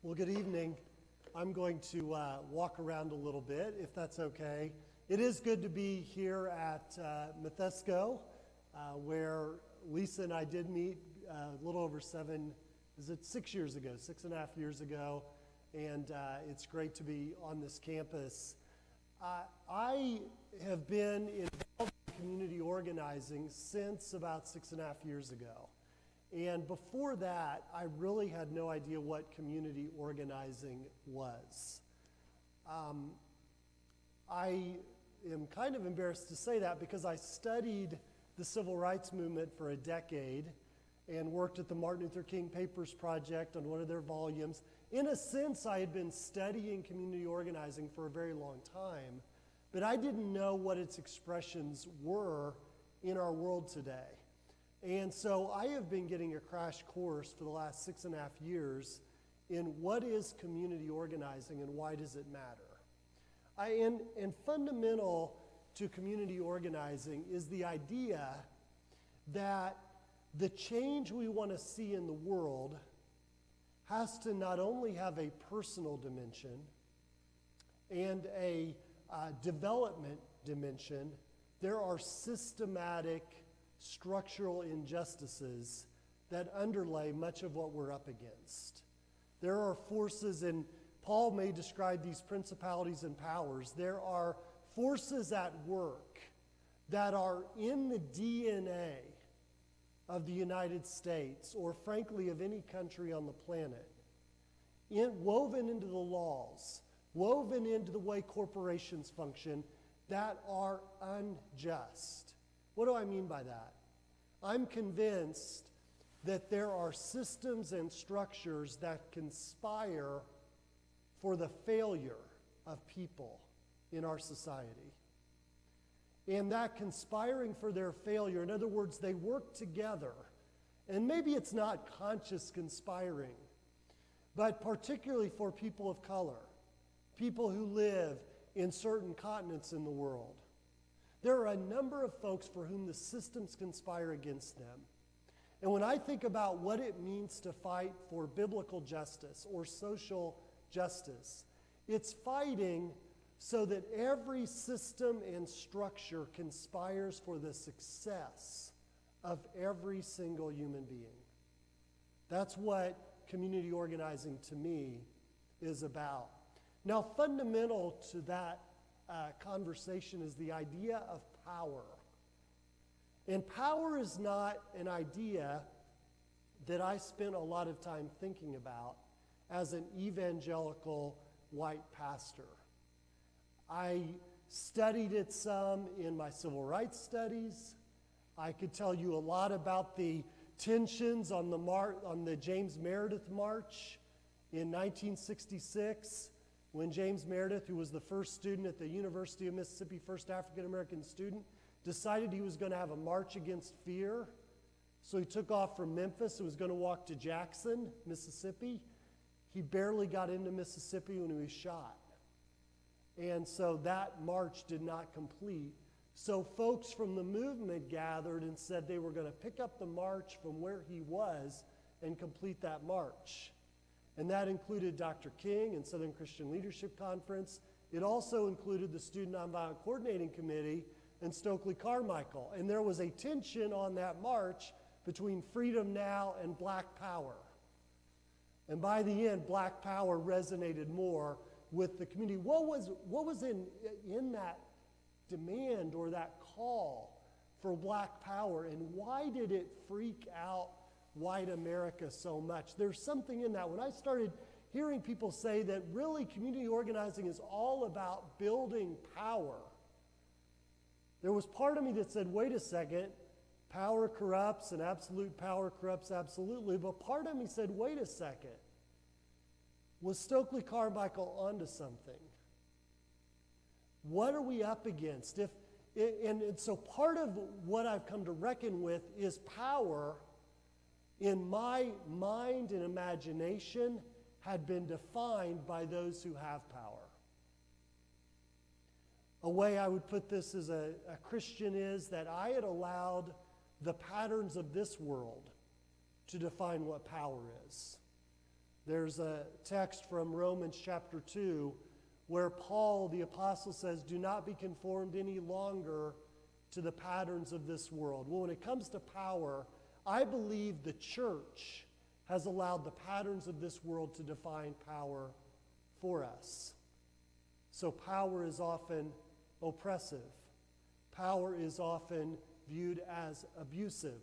Well, good evening. I'm going to walk around a little bit, if that's okay. It is good to be here at Methesco, where Lisa and I did meet a little over 6 years ago, 6.5 years ago, and it's great to be on this campus. I have been involved in community organizing since about 6.5 years ago. And before that, I really had no idea what community organizing was. I am kind of embarrassed to say that because I studied the civil rights movement for a decade and worked at the Martin Luther King Papers Project on one of their volumes. In a sense, I had been studying community organizing for a very long time, but I didn't know what its expressions were in our world today. And so I have been getting a crash course for the last 6.5 years in what is community organizing and why does it matter. And fundamental to community organizing is the idea that the change we want to see in the world has to not only have a personal dimension and a development dimension, there are systematic structural injustices that underlay much of what we're up against. There are forces, and Paul may describe these principalities and powers. There are forces at work that are in the DNA of the United States, or frankly of any country on the planet, woven into the laws, woven into the way corporations function, that are unjust. What do I mean by that? I'm convinced that there are systems and structures that conspire for the failure of people in our society. And that conspiring for their failure, in other words, they work together. And maybe it's not conscious conspiring, but particularly for people of color, people who live in certain continents in the world. There are a number of folks for whom the systems conspire against them. And when I think about what it means to fight for biblical justice or social justice, it's fighting so that every system and structure conspires for the success of every single human being. That's what community organizing to me is about. Now, fundamental to that conversation is the idea of power. And power is not an idea that I spent a lot of time thinking about as an evangelical white pastor. I studied it some in my civil rights studies. I could tell you a lot about the tensions on the James Meredith March in 1966. When James Meredith, who was the first student at the University of Mississippi, first African-American student, decided he was going to have a march against fear. So he took off from Memphis and was going to walk to Jackson, Mississippi. He barely got into Mississippi when he was shot. And so that march did not complete. So folks from the movement gathered and said they were going to pick up the march from where he was and complete that march. And that included Dr. King and Southern Christian Leadership Conference. It also included the Student Nonviolent Coordinating Committee and Stokely Carmichael. And there was a tension on that march between Freedom Now and Black Power. And by the end, Black Power resonated more with the community. What was in that demand or that call for Black Power, and why did it freak out white America so much? There's something in that. When I started hearing people say that really community organizing is all about building power, there was part of me that said, wait a second, power corrupts and absolute power corrupts absolutely, but part of me said, wait a second, was Stokely Carmichael onto something? What are we up against? And so part of what I've come to reckon with is power in my mind and imagination had been defined by those who have power. A way I would put this as a Christian is that I had allowed the patterns of this world to define what power is. There's a text from Romans chapter 2 where Paul, the apostle, says, do not be conformed any longer to the patterns of this world. Well, when it comes to power, I believe the church has allowed the patterns of this world to define power for us. So power is often oppressive. Power is often viewed as abusive.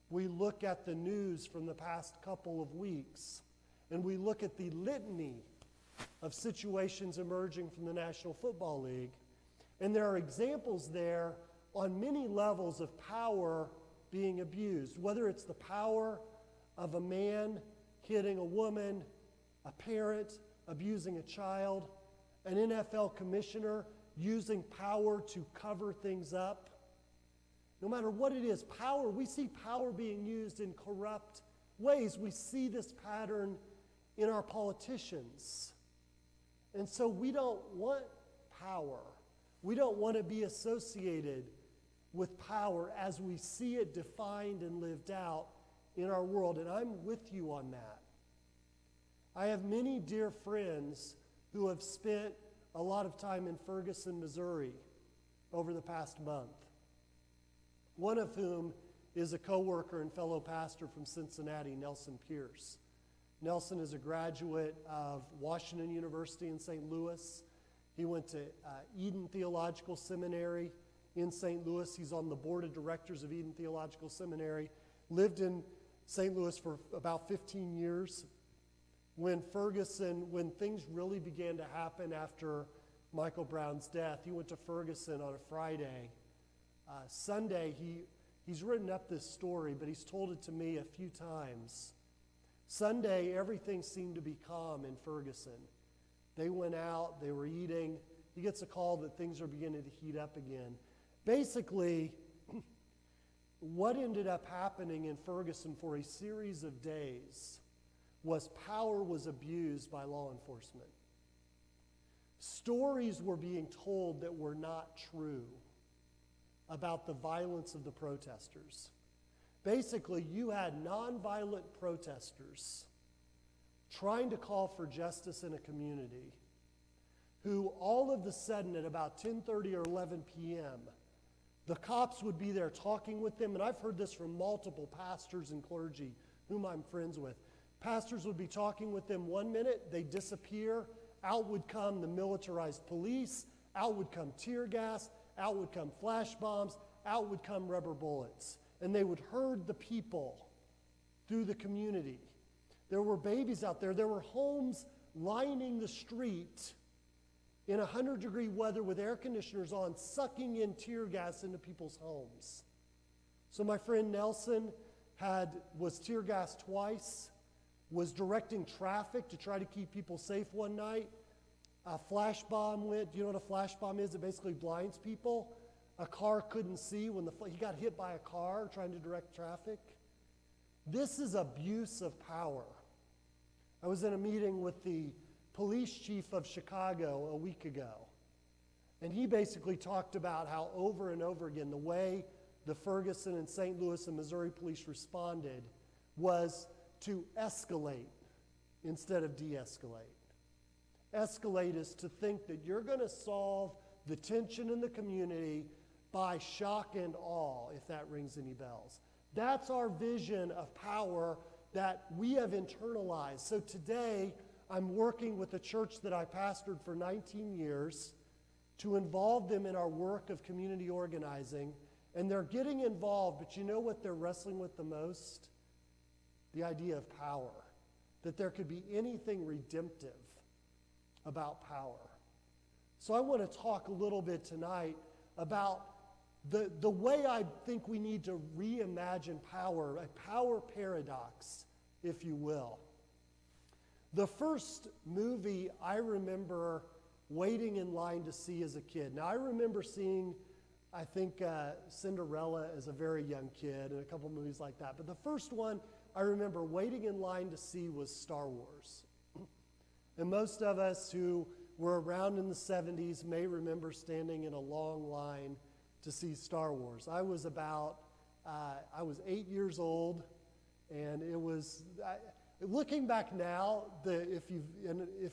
We look at the news from the past couple of weeks, and we look at the litany of situations emerging from the National Football League, and there are examples there on many levels of power being abused, whether it's the power of a man hitting a woman, a parent abusing a child, an NFL commissioner using power to cover things up. No matter what it is, power, we see power being used in corrupt ways. We see this pattern in our politicians. And so we don't want power. We don't want to be associated with power as we see it defined and lived out in our world. And I'm with you on that. I have many dear friends who have spent a lot of time in Ferguson, Missouri over the past month. One of whom is a coworker and fellow pastor from Cincinnati, Nelson Pierce. Nelson is a graduate of Washington University in St. Louis. He went to Eden Theological Seminary in St. Louis. He's on the board of directors of Eden Theological Seminary. Lived in St. Louis for about 15 years. When things really began to happen after Michael Brown's death, he went to Ferguson on a Friday. Sunday, he's written up this story, but he's told it to me a few times. Sunday, everything seemed to be calm in Ferguson. They went out, they were eating. He gets a call that things are beginning to heat up again. Basically, what ended up happening in Ferguson for a series of days was power was abused by law enforcement. Stories were being told that were not true about the violence of the protesters. Basically, you had nonviolent protesters trying to call for justice in a community who all of a sudden at about 10:30 or 11 p.m., the cops would be there talking with them, and I've heard this from multiple pastors and clergy whom I'm friends with. Pastors would be talking with them one minute, they disappear, out would come the militarized police, out would come tear gas, out would come flash bombs, out would come rubber bullets. And they would herd the people through the community. There were babies out there. There were homes lining the street in 100-degree weather with air conditioners on, sucking in tear gas into people's homes. So my friend Nelson was tear gassed twice, was directing traffic to try to keep people safe one night. A flash bomb went. Do you know what a flash bomb is? It basically blinds people. A car couldn't see when he got hit by a car trying to direct traffic. This is abuse of power. I was in a meeting with the police chief of Chicago a week ago, and he basically talked about how over and over again the way the Ferguson and St. Louis and Missouri police responded was to escalate instead of de-escalate. Escalate is to think that you're going to solve the tension in the community by shock and awe, if that rings any bells. That's our vision of power that we have internalized. So today, I'm working with a church that I pastored for 19 years to involve them in our work of community organizing, and they're getting involved, but you know what they're wrestling with the most? The idea of power, that there could be anything redemptive about power. So I want to talk a little bit tonight about the way I think we need to reimagine power, a power paradox, if you will. The first movie I remember waiting in line to see as a kid. Now I remember seeing, I think, Cinderella as a very young kid and a couple movies like that. But the first one I remember waiting in line to see was Star Wars. And most of us who were around in the 70s may remember standing in a long line to see Star Wars. I was 8 years old, and it was looking back now, if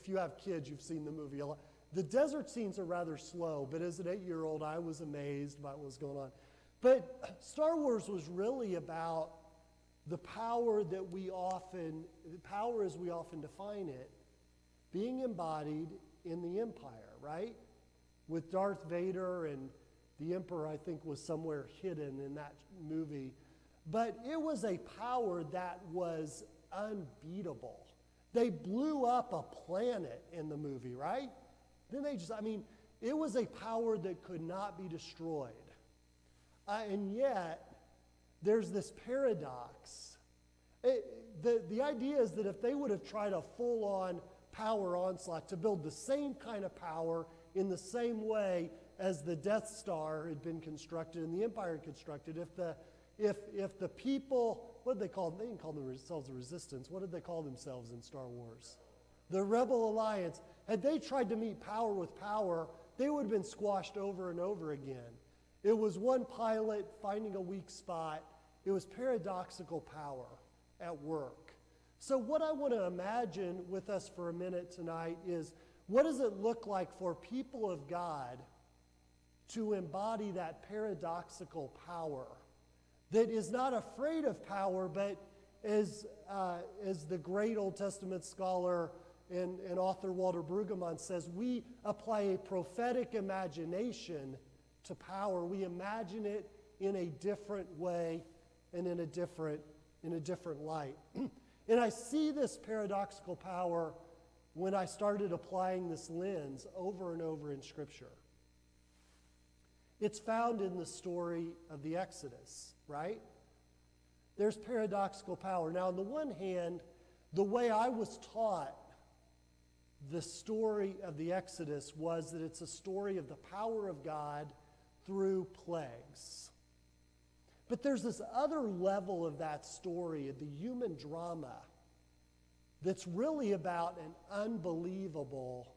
you have kids, you've seen the movie a lot. The desert scenes are rather slow, but as an 8-year-old, I was amazed by what was going on. But Star Wars was really about the power as we often define it, being embodied in the Empire, right? With Darth Vader, and the Emperor, I think, was somewhere hidden in that movie. But it was a power that was unbeatable. They blew up a planet in the movie, right? Then it was a power that could not be destroyed. And yet, there's this paradox. The idea is that if they would have tried a full-on power onslaught to build the same kind of power in the same way as the Death Star had been constructed and the Empire had constructed, if the people, what did they call them? They didn't call themselves the Resistance. What did they call themselves in Star Wars? The Rebel Alliance. Had they tried to meet power with power, they would have been squashed over and over again. It was one pilot finding a weak spot. It was paradoxical power at work. So what I want to imagine with us for a minute tonight is, what does it look like for people of God to embody that paradoxical power that is not afraid of power, but as the great Old Testament scholar and author Walter Brueggemann says, we apply a prophetic imagination to power. We imagine it in a different way and in a different light. And I see this paradoxical power when I started applying this lens over and over in Scripture. It's found in the story of the Exodus, right? There's paradoxical power. Now, on the one hand, the way I was taught the story of the Exodus was that it's a story of the power of God through plagues. But there's this other level of that story, the human drama, that's really about an unbelievable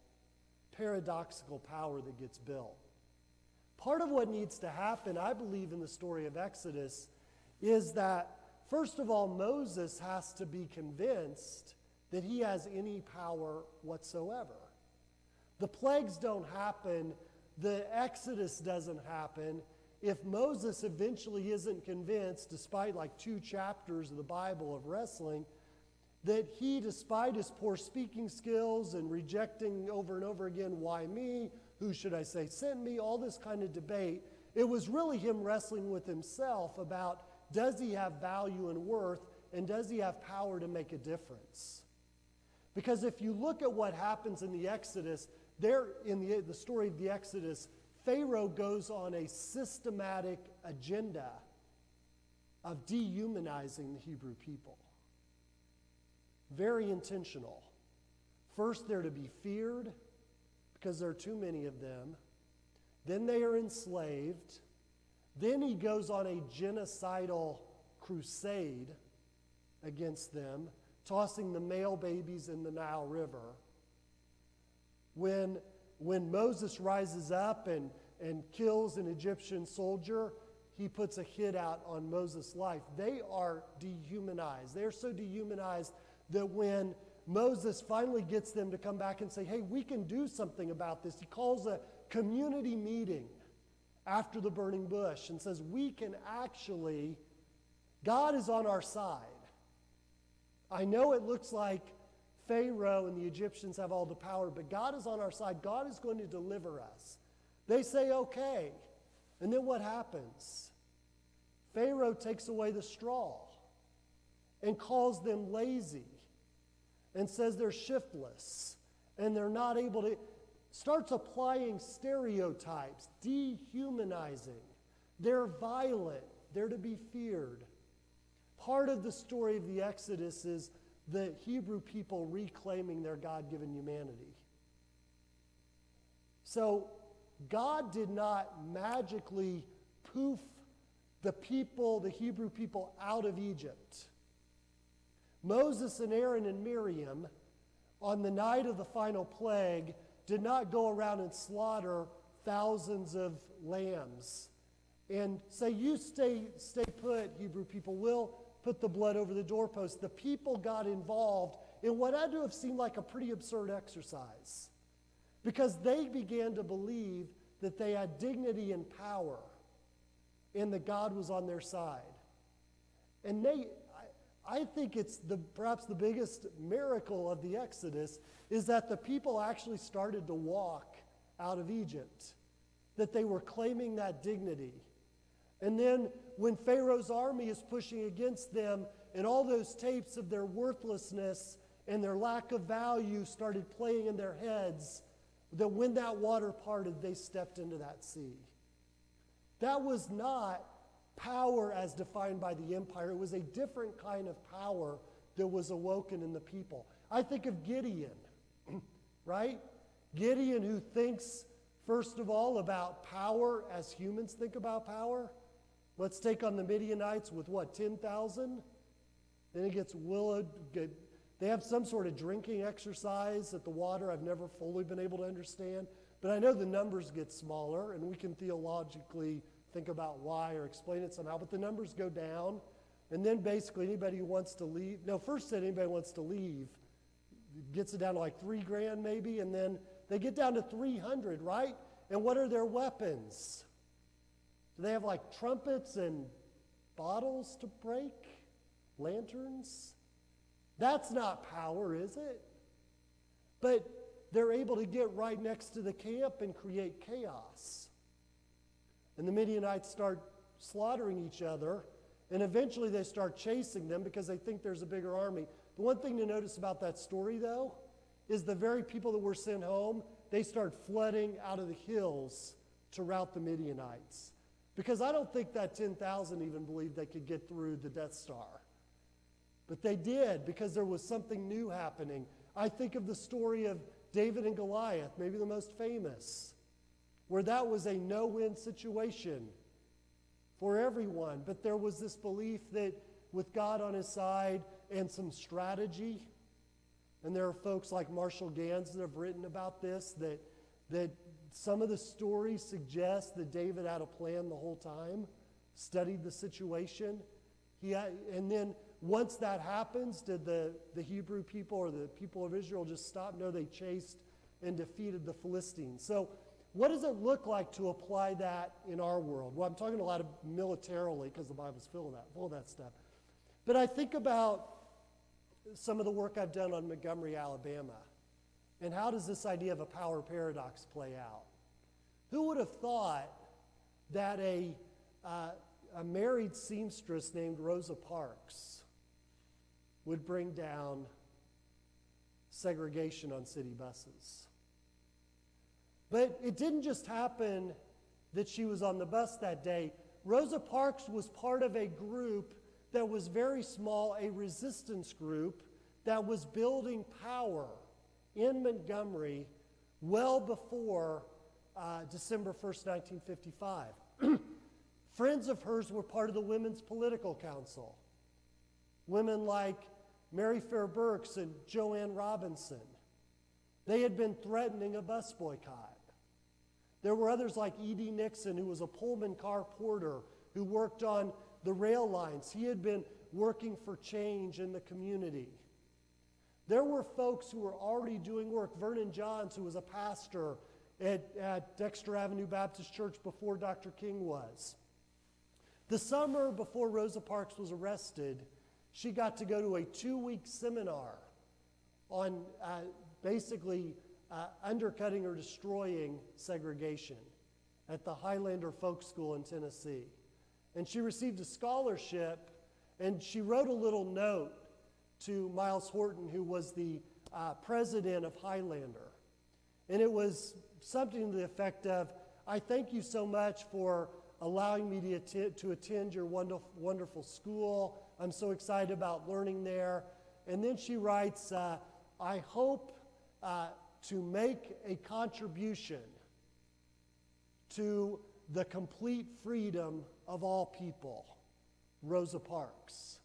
paradoxical power that gets built. Part of what needs to happen, I believe, in the story of Exodus is that, first of all, Moses has to be convinced that he has any power whatsoever. The plagues don't happen, the Exodus doesn't happen, if Moses eventually isn't convinced, despite like 2 chapters of the Bible of wrestling, that he, despite his poor speaking skills and rejecting over and over again, why me, who should I say sent me, all this kind of debate, it was really him wrestling with himself about, does he have value and worth, and does he have power to make a difference? Because if you look at what happens in the Exodus, there in the story of the Exodus, Pharaoh goes on a systematic agenda of dehumanizing the Hebrew people. Very intentional. First, they're to be feared because there are too many of them. Then they are enslaved. Then he goes on a genocidal crusade against them, tossing the male babies in the Nile River. When Moses rises up and kills an Egyptian soldier, he puts a hit out on Moses' life. They are dehumanized. They're so dehumanized that when Moses finally gets them to come back and say, hey, we can do something about this, he calls a community meeting after the burning bush and says, we can actually, God is on our side. I know it looks like Pharaoh and the Egyptians have all the power, but God is on our side. God is going to deliver us. They say, okay. And then what happens? Pharaoh takes away the straw and calls them lazy and says they're shiftless and they're not able to, starts applying stereotypes, dehumanizing. They're violent. They're to be feared. Part of the story of the Exodus is the Hebrew people reclaiming their God-given humanity. So God did not magically poof the Hebrew people out of Egypt. Moses and Aaron and Miriam, on the night of the final plague, did not go around and slaughter thousands of lambs and say, you stay put, Hebrew people, we'll put the blood over the doorpost. The people got involved in what had to have seemed like a pretty absurd exercise, because they began to believe that they had dignity and power and that God was on their side. And I think it's perhaps the biggest miracle of the Exodus is that the people actually started to walk out of Egypt, that they were claiming that dignity. And then when Pharaoh's army is pushing against them and all those tapes of their worthlessness and their lack of value started playing in their heads, that when that water parted, they stepped into that sea. That was not power as defined by the empire. It was a different kind of power that was awoken in the people. I think of Gideon, right? Gideon, who thinks, first of all, about power as humans think about power. Let's take on the Midianites with what, 10,000? Then it gets willowed. They have some sort of drinking exercise at the water I've never fully been able to understand. But I know the numbers get smaller, and we can theologically think about why or explain it somehow. But the numbers go down, and then basically anybody who wants to leave, no, first said anybody who wants to leave gets it down to like 3 grand maybe, and then they get down to 300, right? And what are their weapons? Do they have like trumpets and bottles to break? Lanterns? That's not power, is it? But they're able to get right next to the camp and create chaos. And the Midianites start slaughtering each other, and eventually they start chasing them because they think there's a bigger army. The one thing to notice about that story, though, is the very people that were sent home, they start flooding out of the hills to rout the Midianites. Because I don't think that 10,000 even believed they could get through the Death Star. But they did, because there was something new happening. I think of the story of David and Goliath, maybe the most famous, where that was a no-win situation for everyone. But there was this belief that with God on his side and some strategy, and there are folks like Marshall Gans that have written about this, that some of the stories suggest that David had a plan the whole time, studied the situation. And then once that happens, did the Hebrew people or the people of Israel just stop? No, they chased and defeated the Philistines. So what does it look like to apply that in our world? Well, I'm talking a lot of militarily because the Bible's full of that stuff. But I think about some of the work I've done on Montgomery, Alabama, and how does this idea of a power paradox play out? Who would have thought that a married seamstress named Rosa Parks would bring down segregation on city buses? But it didn't just happen that she was on the bus that day. Rosa Parks was part of a group that was very small, a resistance group that was building power in Montgomery well before December 1st, 1955. Friends of hers were part of the Women's Political Council. Women like Mary Fair Burks and Joanne Robinson. They had been threatening a bus boycott. There were others like E.D. Nixon, who was a Pullman car porter who worked on the rail lines. He had been working for change in the community. There were folks who were already doing work. Vernon Johns, who was a pastor at Dexter Avenue Baptist Church before Dr. King was. The summer before Rosa Parks was arrested, she got to go to a 2-week seminar on basically undercutting or destroying segregation at the Highlander Folk School in Tennessee. And she received a scholarship, and she wrote a little note to Miles Horton, who was the president of Highlander. And it was something to the effect of, I thank you so much for allowing me to attend your wonderful school. I'm so excited about learning there. And then she writes, I hope to make a contribution to the complete freedom of all people, Rosa Parks.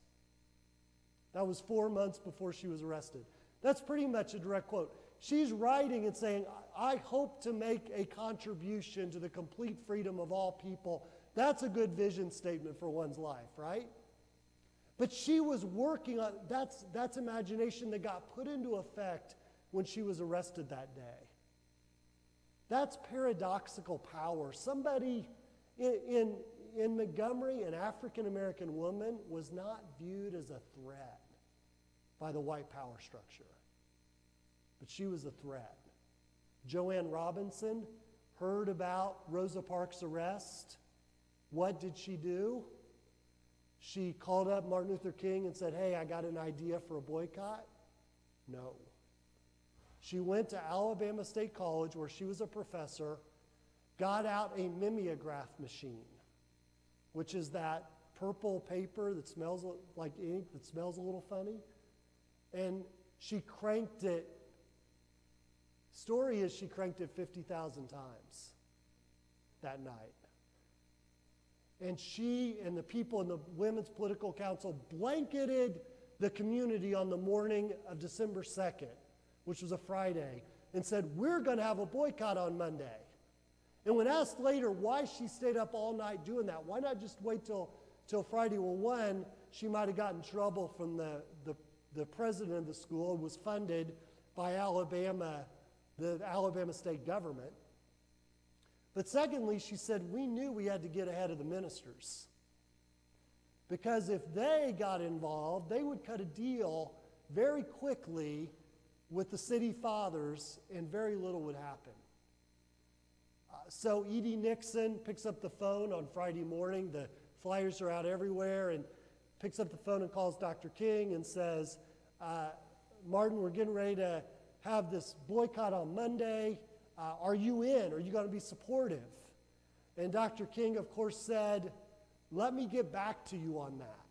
That was 4 months before she was arrested. That's pretty much a direct quote. She's writing and saying, I hope to make a contribution to the complete freedom of all people. That's a good vision statement for one's life, right? But she was working on, that's imagination that got put into effect when she was arrested that day. That's paradoxical power. Somebody in Montgomery, an African-American woman, was not viewed as a threat by the white power structure. But she was a threat. Joanne Robinson heard about Rosa Parks' arrest. What did she do? She called up Martin Luther King and said, hey, I got an idea for a boycott. No. She went to Alabama State College, where she was a professor, got out a mimeograph machine, which is that purple paper that smells like ink, that smells a little funny. And she cranked it. Story is she cranked it 50,000 times that night. And she and the people in the Women's Political Council blanketed the community on the morning of December 2nd, which was a Friday, and said, we're going to have a boycott on Monday. And when asked later why she stayed up all night doing that, why not just wait till Friday? Well, one, she might have gotten trouble from the president of the school. It was funded by Alabama, the Alabama state government. But secondly, she said, we knew we had to get ahead of the ministers. Because if they got involved, they would cut a deal very quickly with the city fathers, and very little would happen. So E.D. Nixon picks up the phone on Friday morning. The flyers are out everywhere, and picks up the phone and calls Dr. King and says, Martin, we're getting ready to have this boycott on Monday. Are you in? Are you going to be supportive? And Dr. King, of course, said, let me get back to you on that.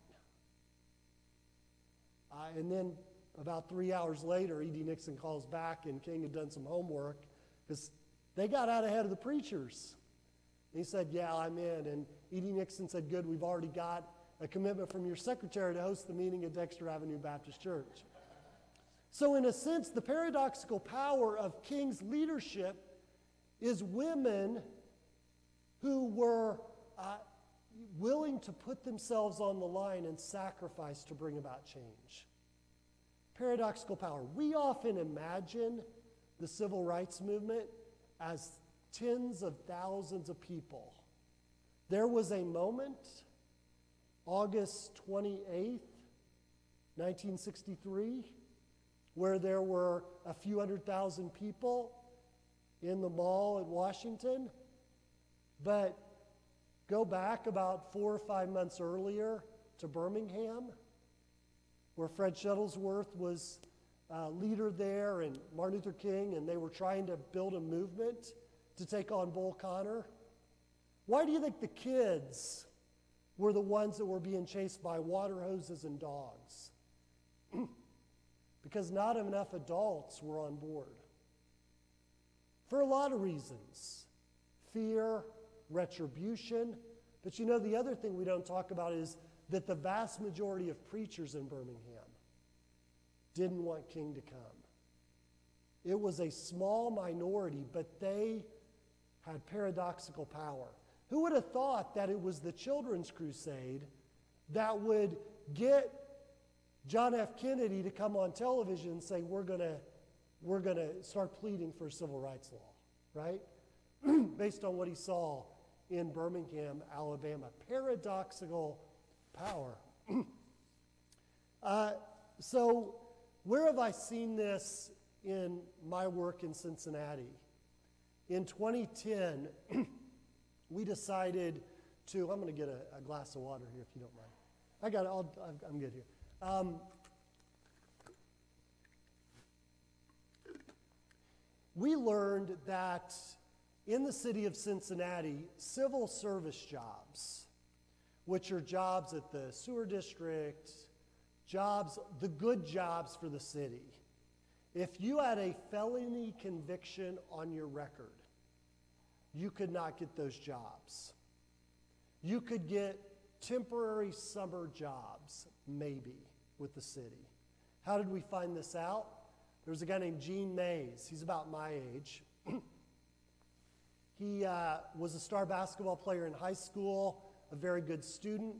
And then about 3 hours later, E.D. Nixon calls back, and King had done some homework because they got out ahead of the preachers. And he said, yeah, I'm in. And E.D. Nixon said, good, we've already got a commitment from your secretary to host the meeting at Dexter Avenue Baptist Church. So in a sense, the paradoxical power of King's leadership is women who were willing to put themselves on the line and sacrifice to bring about change. Paradoxical power. We often imagine the civil rights movement as tens of thousands of people. There was a moment, August 28th, 1963, where there were a few 100,000 people in the mall at Washington. But go back about 4 or 5 months earlier to Birmingham, where Fred Shuttlesworth was leader there, and Martin Luther King, and they were trying to build a movement to take on Bull Connor. Why do you think the kids were the ones that were being chased by water hoses and dogs? Because not enough adults were on board. For a lot of reasons. Fear, retribution. But you know, the other thing we don't talk about is that the vast majority of preachers in Birmingham didn't want King to come. It was a small minority, but they had paradoxical power. Who would have thought that it was the Children's Crusade that would get John F. Kennedy to come on television and say, we're going to start pleading for a civil rights law, right? Based on what he saw in Birmingham, Alabama. Paradoxical power. So where have I seen this in my work in Cincinnati? In 2010, we decided to, I'm going to get a glass of water here if you don't mind. I got it, I'm good here. We learned that in the city of Cincinnati, civil service jobs, which are jobs at the sewer district, jobs, the good jobs for the city, if you had a felony conviction on your record, you could not get those jobs. You could get temporary summer jobs, maybe, with the city. How did we find this out? There was a guy named Gene Mays. He's about my age. He was a star basketball player in high school, a very good student.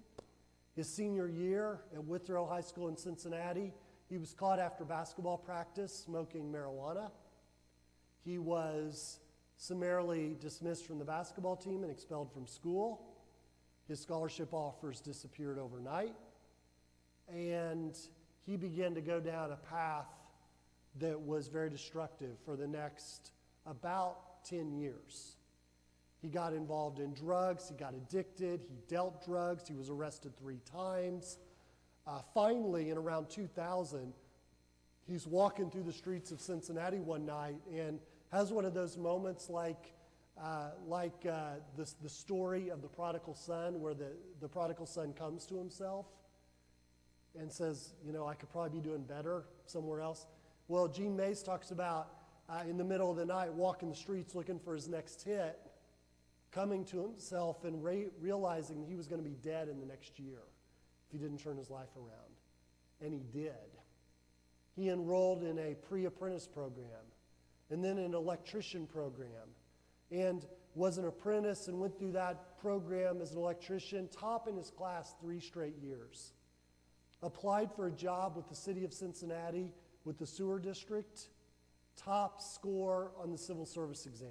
His senior year at Withrow High School in Cincinnati, he was caught after basketball practice smoking marijuana. He was summarily dismissed from the basketball team and expelled from school. His scholarship offers disappeared overnight. And he began to go down a path that was very destructive for the next about 10 years. He got involved in drugs, he got addicted, he dealt drugs, he was arrested 3 times. Finally, in around 2000, he's walking through the streets of Cincinnati one night and has one of those moments like the story of the prodigal son, where the prodigal son comes to himself and says, you know, I could probably be doing better somewhere else. Well, Gene Mays talks about in the middle of the night walking the streets looking for his next hit, coming to himself and realizing he was going to be dead in the next year if he didn't turn his life around. And he did. He enrolled in a pre-apprentice program and then an electrician program and was an apprentice and went through that program as an electrician, top in his class 3 straight years. Applied for a job with the city of Cincinnati with the sewer district, top score on the civil service exam.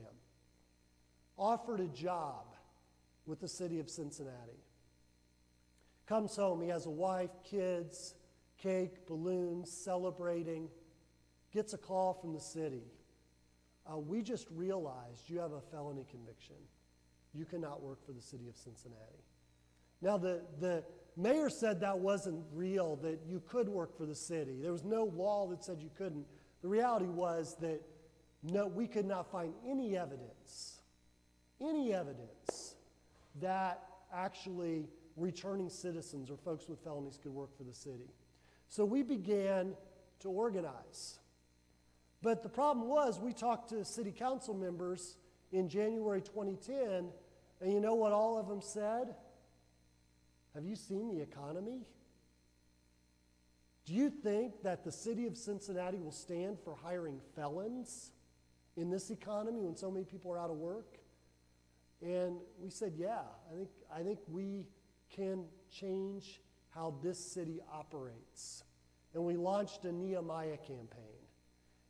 Offered a job with the city of Cincinnati. Comes home, he has a wife, kids, cake, balloons, celebrating. Gets a call from the city. We just realized you have a felony conviction. You cannot work for the city of Cincinnati. Now, the mayor said that wasn't real, that you could work for the city. There was no law that said you couldn't. The reality was that no, we could not find any evidence that actually returning citizens or folks with felonies could work for the city. So we began to organize. But the problem was we talked to city council members in January 2010, and you know what all of them said? Have you seen the economy? Do you think that the city of Cincinnati will stand for hiring felons in this economy when so many people are out of work? And we said, yeah, I think we can change how this city operates. And we launched a Nehemiah campaign.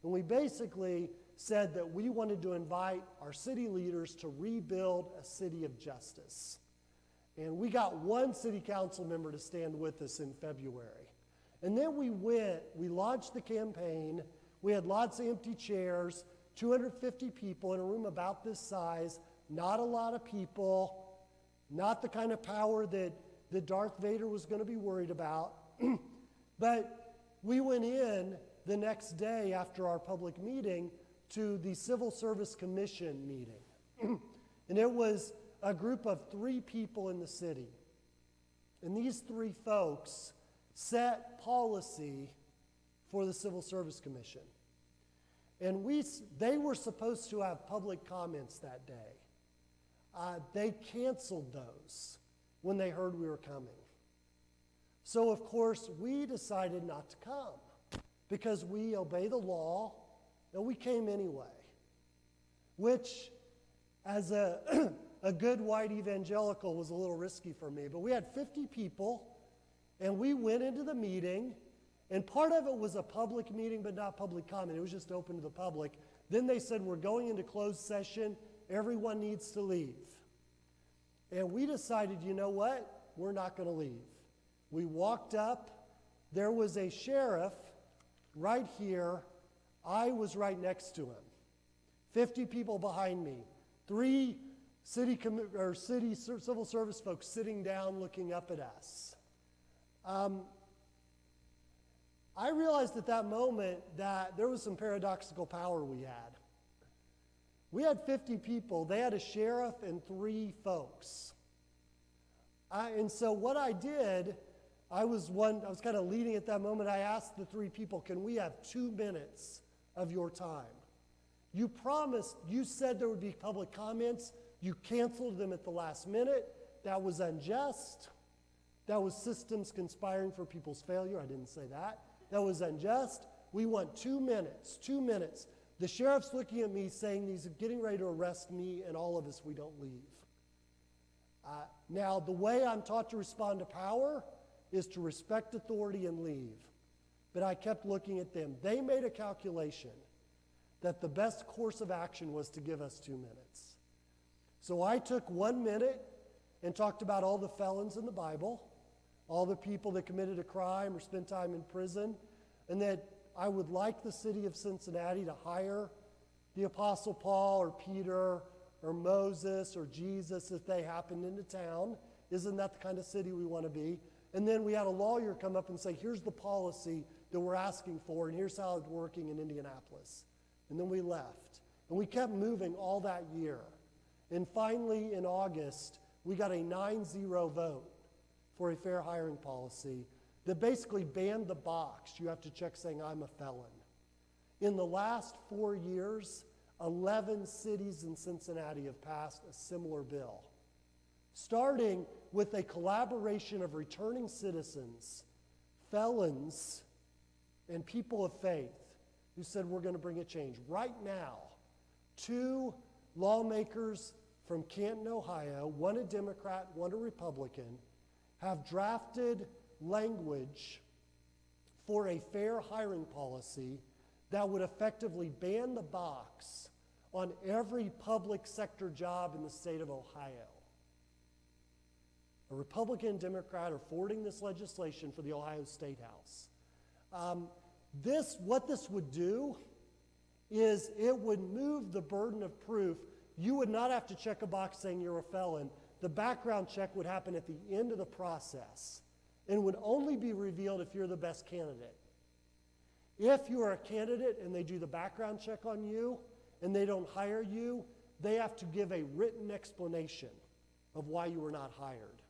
And we basically said that we wanted to invite our city leaders to rebuild a city of justice. And we got one city council member to stand with us in February. And then we launched the campaign. We had lots of empty chairs, 250 people in a room about this size, not a lot of people, not the kind of power that Darth Vader was going to be worried about. But we went in the next day after our public meeting to the Civil Service Commission meeting. And it was a group of 3 people in the city. And these 3 folks set policy for the Civil Service Commission. And they were supposed to have public comments that day. They canceled those when they heard we were coming. So, of course, we decided not to come because we obey the law, and we came anyway, which, as a good white evangelical, was a little risky for me. But we had 50 people, and we went into the meeting, and part of it was a public meeting, but not public comment. It was just open to the public. Then they said, we're going into closed session. Everyone needs to leave. And we decided, you know what? We're not going to leave. We walked up. There was a sheriff right here. I was right next to him. 50 people behind me. 3 city civil service folks sitting down looking up at us. I realized at that moment that there was some paradoxical power we had. We had 50 people. They had a sheriff and 3 folks. And so what I did, I was kind of leading at that moment. I asked the 3 people, can we have 2 minutes of your time? You promised, you said there would be public comments. You canceled them at the last minute. That was unjust. That was systems conspiring for people's failure. I didn't say that. That was unjust. We want 2 minutes, 2 minutes. The sheriff's looking at me saying he's getting ready to arrest me and all of us, we don't leave. Now, the way I'm taught to respond to power is to respect authority and leave. But I kept looking at them. They made a calculation that the best course of action was to give us 2 minutes. So I took 1 minute and talked about all the felons in the Bible, all the people that committed a crime or spent time in prison, and that I would like the city of Cincinnati to hire the Apostle Paul or Peter or Moses or Jesus if they happened into town. Isn't that the kind of city we want to be? And then we had a lawyer come up and say, here's the policy that we're asking for, and here's how it's working in Indianapolis. And then we left. And we kept moving all that year. And finally, in August, we got a 9-0 vote for a fair hiring policy that basically banned the box you have to check saying, I'm a felon. In the last 4 years, 11 cities in Cincinnati have passed a similar bill, starting with a collaboration of returning citizens, felons, and people of faith who said, we're going to bring a change. Right now, 2 lawmakers from Canton, Ohio, one a Democrat, one a Republican, have drafted language for a fair hiring policy that would effectively ban the box on every public sector job in the state of Ohio. A Republican and Democrat are forwarding this legislation for the Ohio State House. What this would do is it would move the burden of proof. You would not have to check a box saying you're a felon. The background check would happen at the end of the process and would only be revealed if you're the best candidate. If you are a candidate and they do the background check on you and they don't hire you, they have to give a written explanation of why you were not hired.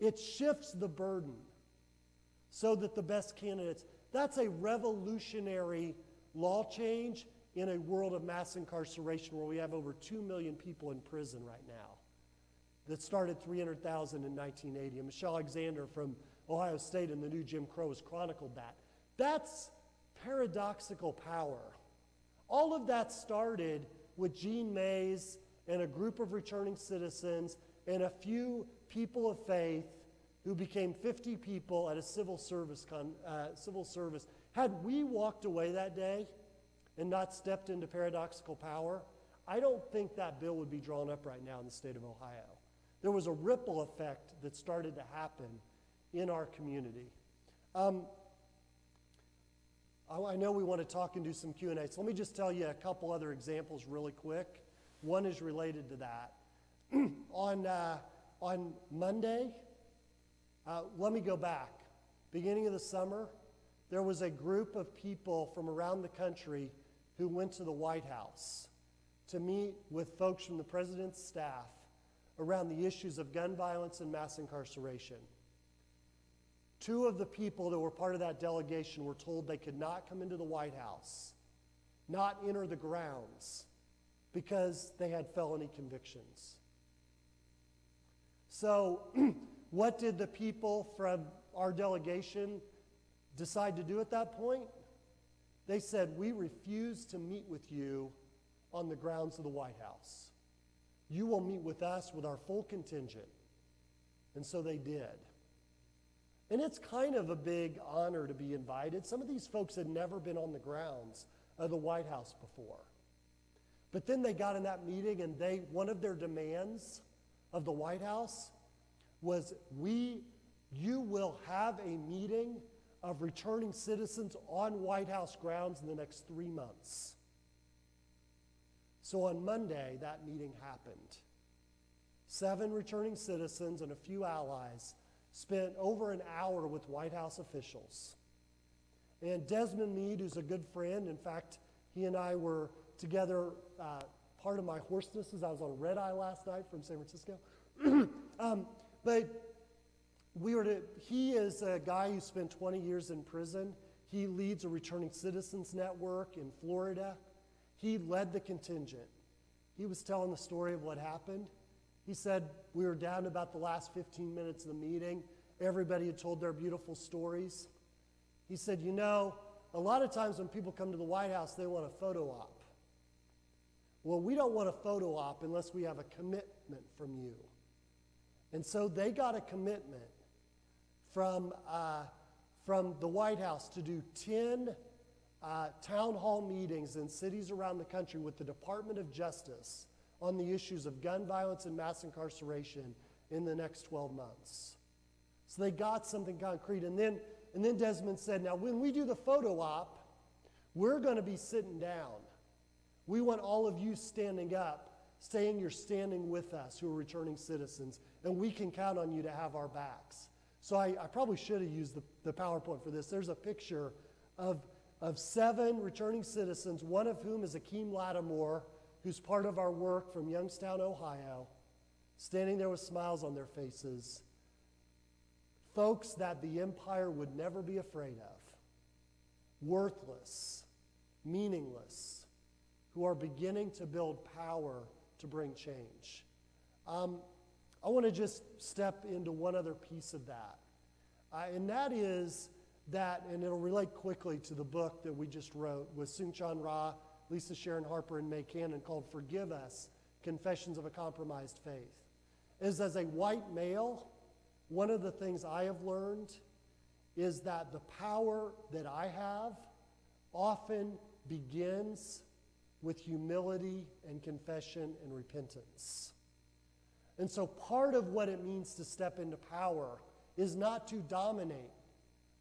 It shifts the burden so that the best candidates, that's a revolutionary law change in a world of mass incarceration where we have over 2 million people in prison right now. That started 300,000 in 1980. And Michelle Alexander from Ohio State in the new Jim Crow has chronicled that. That's paradoxical power. All of that started with Gene Mays and a group of returning citizens and a few people of faith who became 50 people at a civil service. Had we walked away that day and not stepped into paradoxical power, I don't think that bill would be drawn up right now in the state of Ohio. There was a ripple effect that started to happen in our community. I know we want to talk and do some Q&A, so let me just tell you a couple other examples really quick. One is related to that. On Monday, let me go back. Beginning of the summer, there was a group of people from around the country who went to the White House to meet with folks from the president's staff around the issues of gun violence and mass incarceration. 2 of the people that were part of that delegation were told they could not come into the White House, not enter the grounds, because they had felony convictions. So what did the people from our delegation decide to do at that point? They said, we refuse to meet with you on the grounds of the White House. You will meet with us with our full contingent. And so they did. And it's kind of a big honor to be invited. Some of these folks had never been on the grounds of the White House before. But then they got in that meeting and one of their demands of the White House was, you will have a meeting of returning citizens on White House grounds in the next 3 months. So on Monday, that meeting happened. 7 returning citizens and a few allies spent over an hour with White House officials. And Desmond Meade, who's a good friend, in fact, he and I were together, part of my hoarseness is I was on red eye last night from San Francisco. But he is a guy who spent 20 years in prison. He leads a returning citizens network in Florida. He led the contingent. He was telling the story of what happened. He said, we were down to about the last 15 minutes of the meeting. Everybody had told their beautiful stories. He said, a lot of times when people come to the White House, they want a photo op. Well, we don't want a photo op unless we have a commitment from you. And so they got a commitment from the White House to do 10 town hall meetings in cities around the country with the Department of Justice on the issues of gun violence and mass incarceration in the next 12 months. So they got something concrete. And then Desmond said, now when we do the photo op, we're going to be sitting down. We want all of you standing up, saying you're standing with us who are returning citizens, and we can count on you to have our backs. So I probably should have used the PowerPoint for this. There's a picture of 7 returning citizens, one of whom is Akeem Lattimore, who's part of our work from Youngstown, Ohio, standing there with smiles on their faces. Folks that the empire would never be afraid of. Worthless, meaningless, who are beginning to build power to bring change. I want to just step into one other piece of that. And that is that, and it'll relate quickly to the book that we just wrote with Soong-Chan Rah, Lisa Sharon Harper, and May Cannon called Forgive Us, Confessions of a Compromised Faith. Is as a white male, one of the things I have learned is that the power that I have often begins with humility and confession and repentance. And so part of what it means to step into power is not to dominate,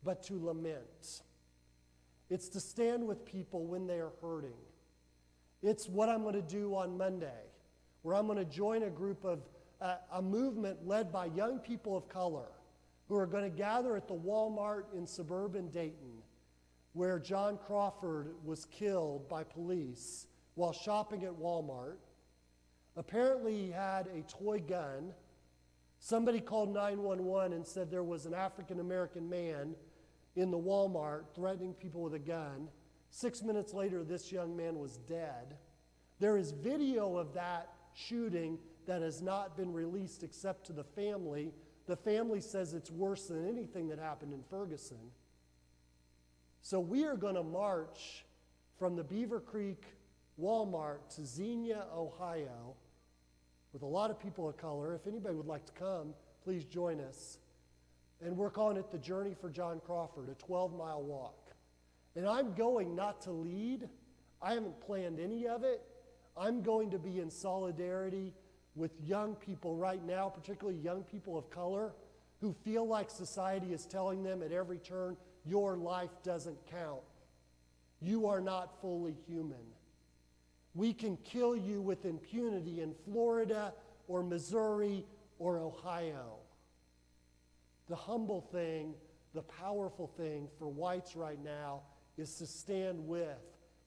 but to lament. It's to stand with people when they are hurting. It's what I'm going to do on Monday, where I'm going to join a group of a movement led by young people of color who are going to gather at the Walmart in suburban Dayton, where John Crawford was killed by police while shopping at Walmart. Apparently he had a toy gun. Somebody called 911 and said there was an African-American man in the Walmart threatening people with a gun. 6 minutes later, this young man was dead. There is video of that shooting that has not been released except to the family. The family says it's worse than anything that happened in Ferguson. So we are going to march from the Beaver Creek Walmart to Xenia, Ohio, with a lot of people of color. If anybody would like to come, please join us. And we're calling it the Journey for John Crawford, a 12-mile walk. And I'm going not to lead. I haven't planned any of it. I'm going to be in solidarity with young people right now, particularly young people of color, who feel like society is telling them at every turn, your life doesn't count. You are not fully human. We can kill you with impunity in Florida or Missouri or Ohio. The humble thing, the powerful thing for whites right now is to stand with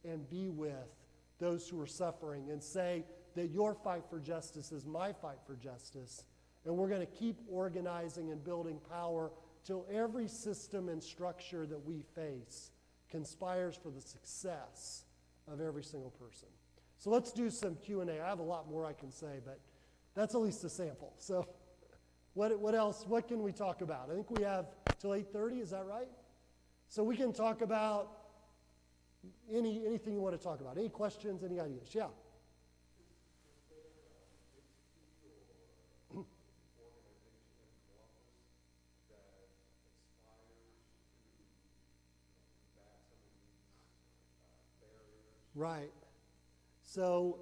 and be with those who are suffering and say that your fight for justice is my fight for justice. And we're going to keep organizing and building power till every system and structure that we face conspires for the success of every single person. So let's do some Q&A. I have a lot more I can say, but that's at least a sample. So what else? What can we talk about? I think we have till 8:30, is that right? So we can talk about anything you want to talk about. Any questions, any ideas? Yeah. Right. So,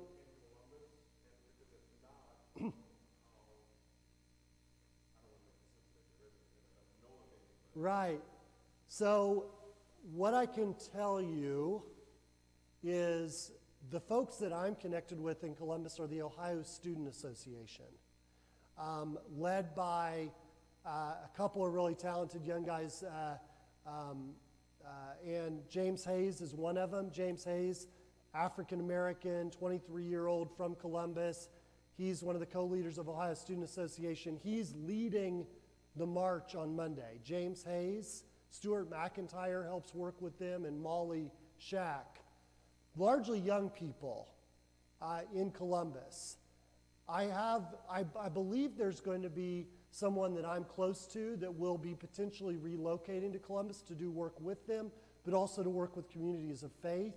right. So, what I can tell you is the folks that I'm connected with in Columbus are the Ohio Student Association, led by a couple of really talented young guys, and James Hayes is one of them. James Hayes, African-American, 23-year-old from Columbus. He's one of the co-leaders of Ohio Student Association. He's leading the march on Monday. James Hayes, Stuart McIntyre helps work with them, and Molly Shack. Largely young people in Columbus. I believe there's going to be someone that I'm close to that will be potentially relocating to Columbus to do work with them, but also to work with communities of faith,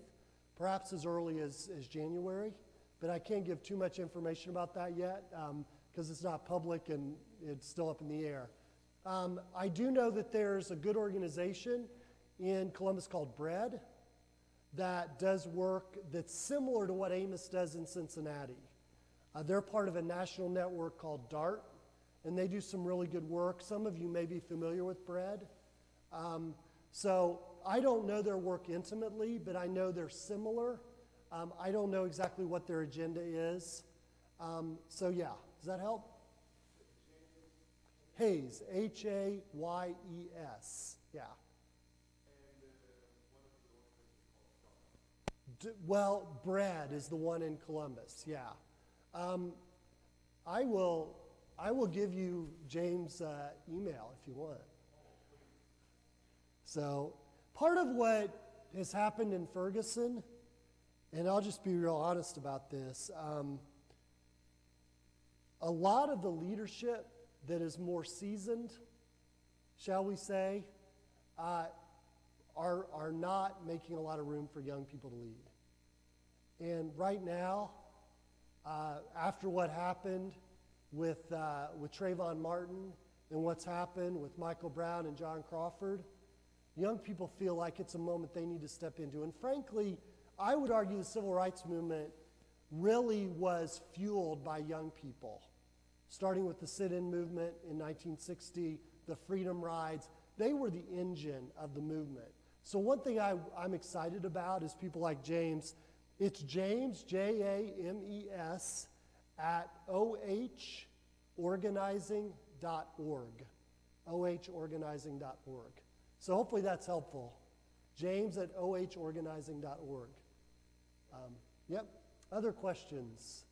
perhaps as early as January. But I can't give too much information about that yet because it's not public and it's still up in the air. I do know that there's a good organization in Columbus called Bread that does work that's similar to what Amos does in Cincinnati. They're part of a national network called DART, and they do some really good work. Some of you may be familiar with Bread. So I don't know their work intimately, but I know they're similar. I don't know exactly what their agenda is. So yeah, does that help? Hayes, Hayes, yeah. Well, Bread is the one in Columbus, yeah. I will give you James' email if you want. So part of what has happened in Ferguson, and I'll just be real honest about this, a lot of the leadership that is more seasoned, shall we say, are not making a lot of room for young people to lead. And right now, after what happened with Trayvon Martin and what's happened with Michael Brown and John Crawford, young people feel like it's a moment they need to step into. And frankly, I would argue the civil rights movement really was fueled by young people, starting with the sit-in movement in 1960, the Freedom Rides. They were the engine of the movement. So one thing I'm excited about is people like James. It's James, James, at ohorganizing.org, ohorganizing.org. So hopefully that's helpful. James at ohorganizing.org. Yep. Other questions?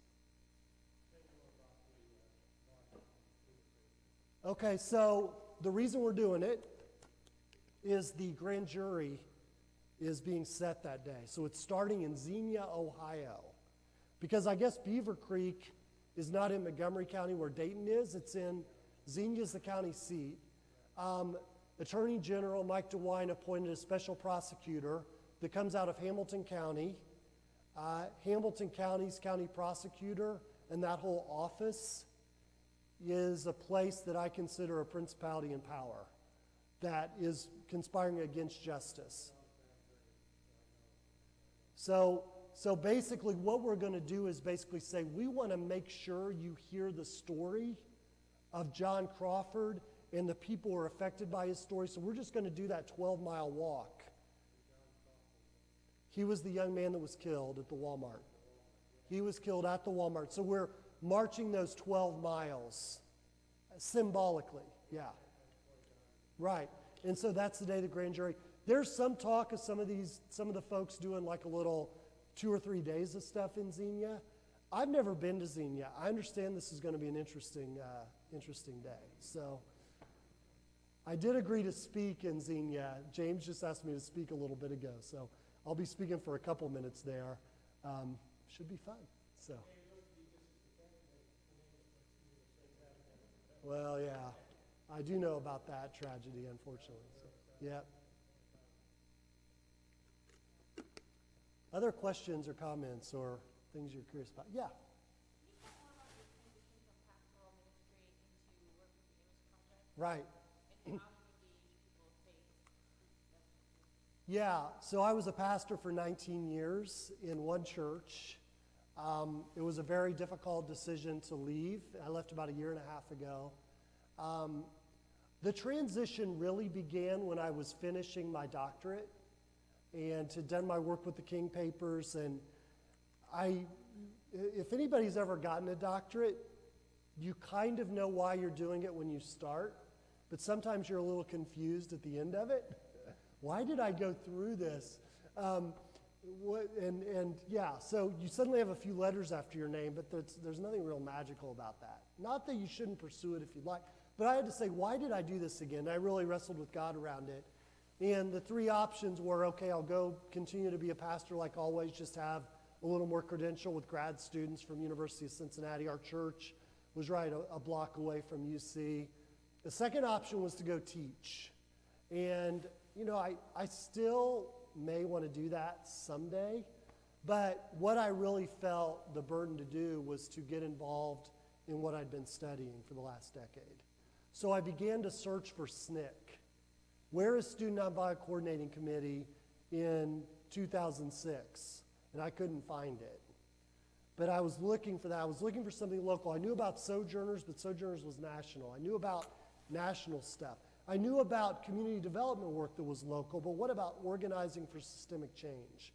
Okay, so the reason we're doing it is the grand jury is being set that day. So it's starting in Xenia, Ohio. Because I guess Beaver Creek is not in Montgomery County where Dayton is. It's in Xenia's the county seat. Attorney General Mike DeWine appointed a special prosecutor that comes out of Hamilton County. Hamilton County's county prosecutor and that whole office is a place that I consider a principality in power that is conspiring against justice. So basically what we're going to do is basically say we want to make sure you hear the story of John Crawford and the people who are affected by his story. So we're just going to do that 12-mile walk. He was the young man that was killed at the Walmart. He was killed at the Walmart. So we're marching those 12 miles symbolically, yeah. Right. And so that's the day of the grand jury. There's some talk of some of the folks doing like a little 2 or 3 days of stuff in Xenia. I've never been to Xenia. I understand this is going to be an interesting day. So I did agree to speak in Xenia. James just asked me to speak a little bit ago. So I'll be speaking for a couple minutes there. Should be fun. So. Well, yeah. I do know about that tragedy, unfortunately. So, yeah. Other questions or comments or things you're curious about? Yeah. Right. Yeah, so I was a pastor for 19 years in one church. It was a very difficult decision to leave. I left about 1.5 years ago. The transition really began when I was finishing my doctorate and had done my work with the King Papers. And if anybody's ever gotten a doctorate, you kind of know why you're doing it when you start, but sometimes you're a little confused at the end of it. Why did I go through this? Yeah, so you suddenly have a few letters after your name, but there's nothing real magical about that. Not that you shouldn't pursue it if you'd like, but I had to say, why did I do this again? I really wrestled with God around it. And the 3 options were, okay, I'll go continue to be a pastor like always, just have a little more credential with grad students from University of Cincinnati. Our church was right a block away from UC. The second option was to go teach. And, you know, I still may want to do that someday, but what I really felt the burden to do was to get involved in what I'd been studying for the last decade. So I began to search for SNCC. Where is Student Nonviolent Coordinating Committee in 2006? And I couldn't find it. But I was looking for that. I was looking for something local. I knew about Sojourners, but Sojourners was national. I knew about national stuff. I knew about community development work that was local, but what about organizing for systemic change?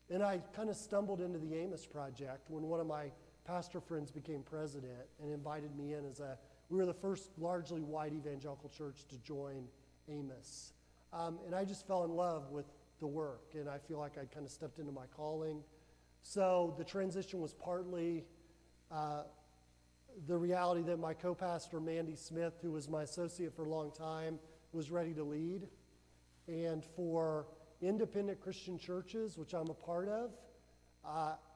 And I kind of stumbled into the Amos Project when one of my pastor friends became president and invited me in we were the first largely white evangelical church to join Amos. And I just fell in love with the work, and I feel like I kind of stepped into my calling. So the transition was partly the reality that my co-pastor, Mandy Smith, who was my associate for a long time, was ready to lead. And for independent Christian churches, which I'm a part of,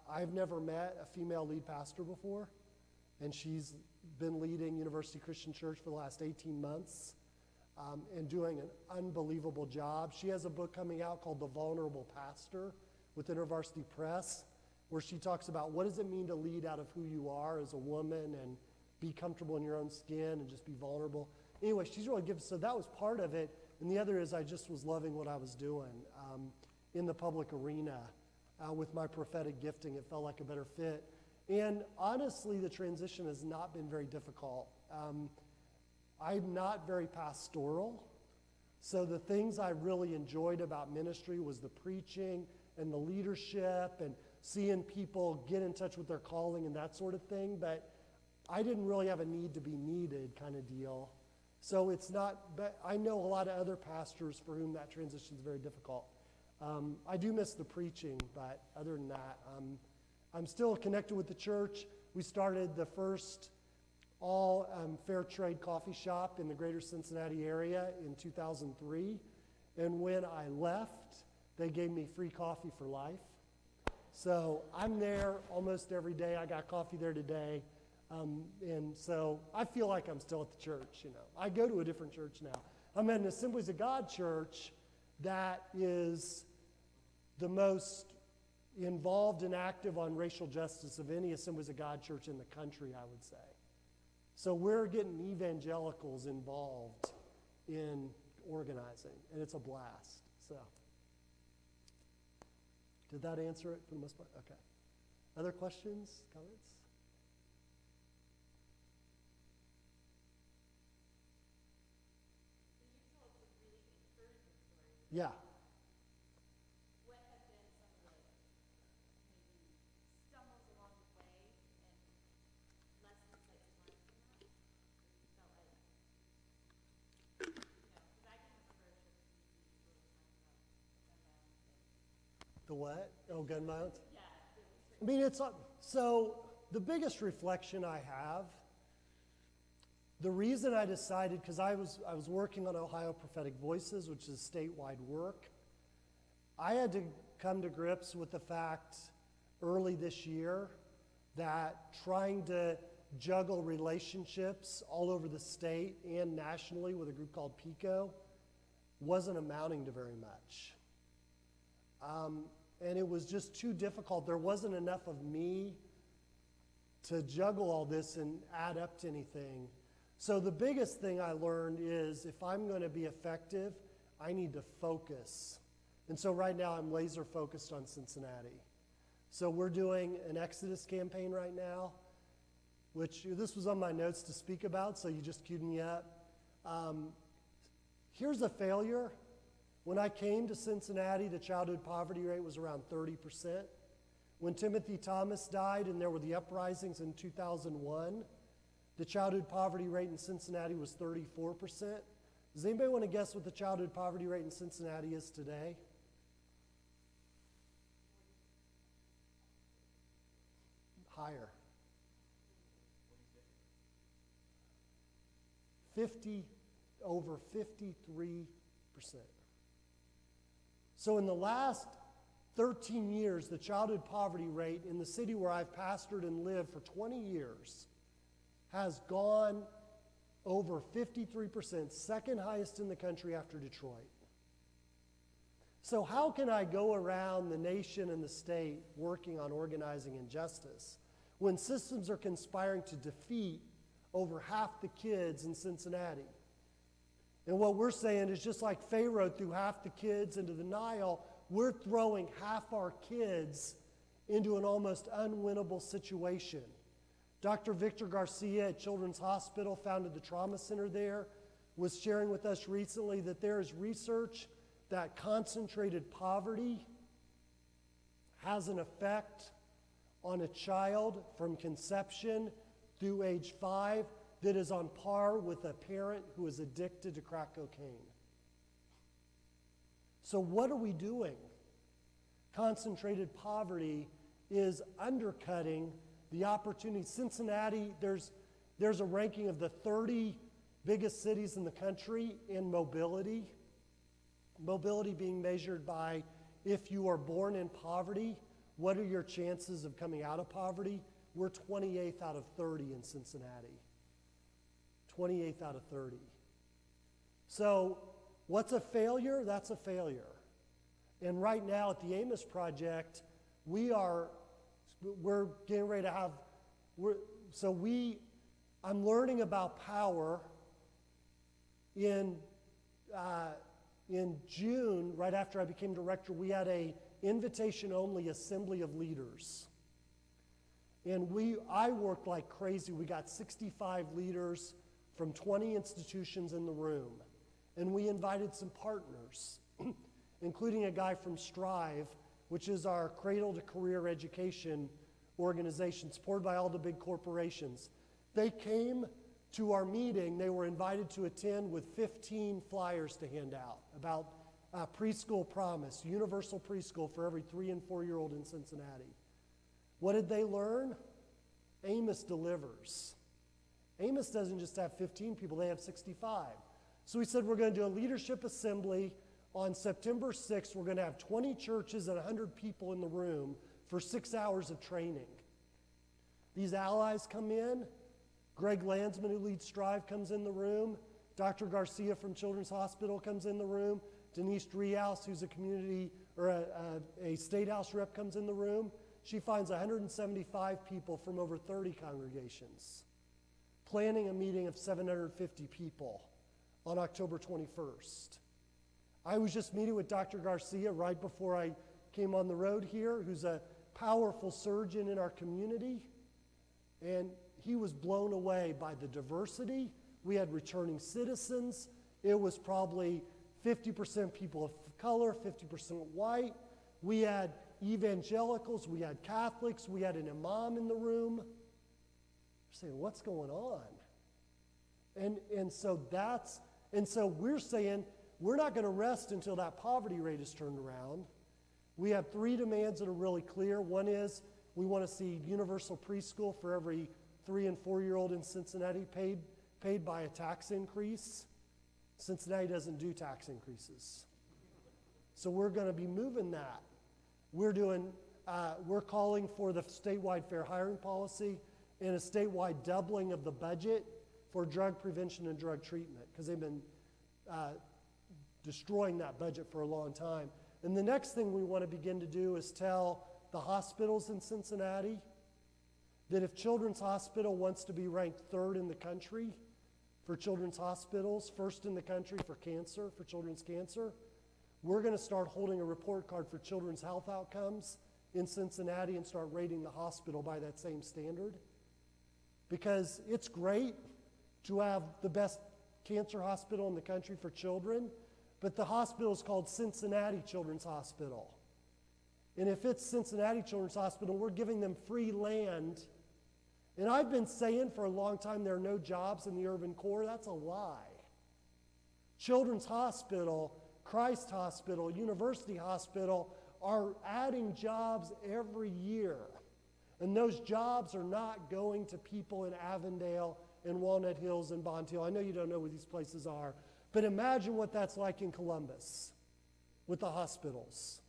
I've never met a female lead pastor before, and she's been leading University Christian Church for the last 18 months and doing an unbelievable job. She has a book coming out called The Vulnerable Pastor with InterVarsity Press, where she talks about what does it mean to lead out of who you are as a woman and be comfortable in your own skin and just be vulnerable. Anyway, she's really gifted, so that was part of it. And the other is I just was loving what I was doing in the public arena with my prophetic gifting. It felt like a better fit. And honestly, the transition has not been very difficult. I'm not very pastoral, so the things I really enjoyed about ministry was the preaching and the leadership and seeing people get in touch with their calling and that sort of thing, but I didn't really have a need to be needed kind of deal. So it's not, but I know a lot of other pastors for whom that transition is very difficult. I do miss the preaching, but other than that, I'm still connected with the church. We started the first all fair trade coffee shop in the greater Cincinnati area in 2003. And when I left, they gave me free coffee for life. So I'm there almost every day. I got coffee there today. And so I feel like I'm still at the church, you know. I go to a different church now. I'm at an Assemblies of God church that is the most involved and active on racial justice of any Assemblies of God church in the country, I would say. So we're getting evangelicals involved in organizing, and it's a blast. So, did that answer it for the most part? Okay. Other questions, comments? Yeah. What have been some of the maybe stumbles along the way and lessons that you learned from that? You felt like, because I can remember a trip to DC where we talked about gun violence. The what? Oh, gun violence? Yeah. I mean, so the biggest reflection I have, the reason I decided, because I was working on Ohio Prophetic Voices, which is statewide work, I had to come to grips with the fact early this year that trying to juggle relationships all over the state and nationally with a group called PICO wasn't amounting to very much. And it was just too difficult. There wasn't enough of me to juggle all this and add up to anything. So the biggest thing I learned is if I'm going to be effective, I need to focus. And so right now I'm laser focused on Cincinnati. So we're doing an Exodus campaign right now, which this was on my notes to speak about, so you just queued me up. Here's a failure. When I came to Cincinnati, the childhood poverty rate was around 30%. When Timothy Thomas died and there were the uprisings in 2001, the childhood poverty rate in Cincinnati was 34%. Does anybody want to guess what the childhood poverty rate in Cincinnati is today? Higher. 50, over 53%. So in the last 13 years, the childhood poverty rate in the city where I've pastored and lived for 20 years has gone over 53%, second highest in the country after Detroit. So how can I go around the nation and the state working on organizing injustice when systems are conspiring to defeat over half the kids in Cincinnati. And what we're saying is just like Pharaoh threw half the kids into the Nile, we're throwing half our kids into an almost unwinnable situation. Dr. Victor Garcia at Children's Hospital, founded the trauma center there, was sharing with us recently that there is research that concentrated poverty has an effect on a child from conception through age 5 that is on par with a parent who is addicted to crack cocaine. So what are we doing? Concentrated poverty is undercutting the opportunity. Cincinnati, there's a ranking of the 30 biggest cities in the country in mobility. Mobility being measured by if you are born in poverty, what are your chances of coming out of poverty? We're 28th out of 30 in Cincinnati. 28th out of 30. So what's a failure? That's a failure. And right now at the Amos Project, we're getting ready to have, I'm learning about power in June, right after I became director. We had a invitation-only assembly of leaders. And I worked like crazy. We got 65 leaders from 20 institutions in the room. And we invited some partners, including a guy from Strive, which is our cradle-to-career education organization supported by all the big corporations. They came to our meeting. They were invited to attend with 15 flyers to hand out about preschool promise, universal preschool for every 3- and 4-year-old in Cincinnati. What did they learn? Amos delivers. Amos doesn't just have 15 people, they have 65. So we said we're going to do a leadership assembly on September 6th. We're going to have 20 churches and 100 people in the room for 6 hours of training. These allies come in. Greg Landsman, who leads Strive, comes in the room. Dr. Garcia from Children's Hospital comes in the room. Denise Driehaus, who's a community or a state house rep, comes in the room. She finds 175 people from over 30 congregations, planning a meeting of 750 people on October 21st. I was just meeting with Dr. Garcia right before I came on the road here, who's a powerful surgeon in our community, and he was blown away by the diversity. We had returning citizens. It was probably 50% people of color, 50% white. We had evangelicals, we had Catholics, we had an imam in the room. We're saying, what's going on? And so we're saying we're not going to rest until that poverty rate is turned around. We have 3 demands that are really clear. One is we want to see universal preschool for every 3- and 4-year-old in Cincinnati paid by a tax increase. Cincinnati doesn't do tax increases. So we're going to be moving that. We're calling for the statewide fair hiring policy and a statewide doubling of the budget for drug prevention and drug treatment, because they've been destroying that budget for a long time. And the next thing we want to begin to do is tell the hospitals in Cincinnati that if Children's Hospital wants to be ranked 3rd in the country for children's hospitals, 1st in the country for cancer, for children's cancer, we're going to start holding a report card for children's health outcomes in Cincinnati and start rating the hospital by that same standard. Because it's great to have the best cancer hospital in the country for children, but the hospital is called Cincinnati Children's Hospital. And if it's Cincinnati Children's Hospital, we're giving them free land. And I've been saying for a long time there are no jobs in the urban core. That's a lie. Children's Hospital, Christ Hospital, University Hospital are adding jobs every year. And those jobs are not going to people in Avondale and Walnut Hills and Bond Hill. I know you don't know where these places are, but imagine what that's like in Columbus with the hospitals.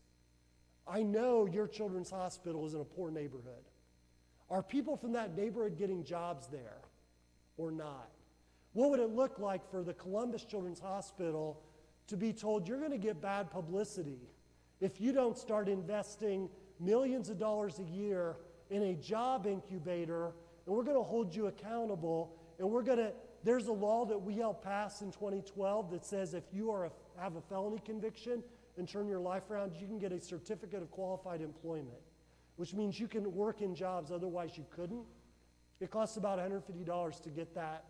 I know your children's hospital is in a poor neighborhood. Are people from that neighborhood getting jobs there or not? What would it look like for the Columbus Children's Hospital to be told you're going to get bad publicity if you don't start investing millions of dollars a year in a job incubator, and we're going to hold you accountable, And there's a law that we helped pass in 2012 that says if you have a felony conviction and turn your life around, you can get a certificate of qualified employment, which means you can work in jobs otherwise you couldn't. It costs about $150 to get that,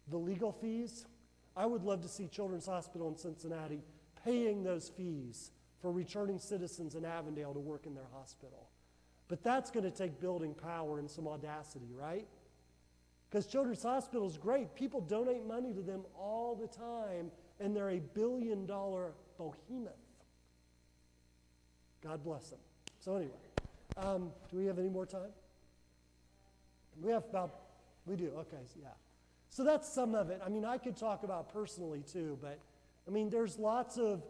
the legal fees. I would love to see Children's Hospital in Cincinnati paying those fees for returning citizens in Avondale to work in their hospital. But that's going to take building power and some audacity, right? Because Children's Hospital is great. People donate money to them all the time, and they're a billion-dollar behemoth. God bless them. So anyway, do we have any more time? We do, okay, so yeah. So that's some of it. I mean, I could talk about personally too, but I mean, there's lots of,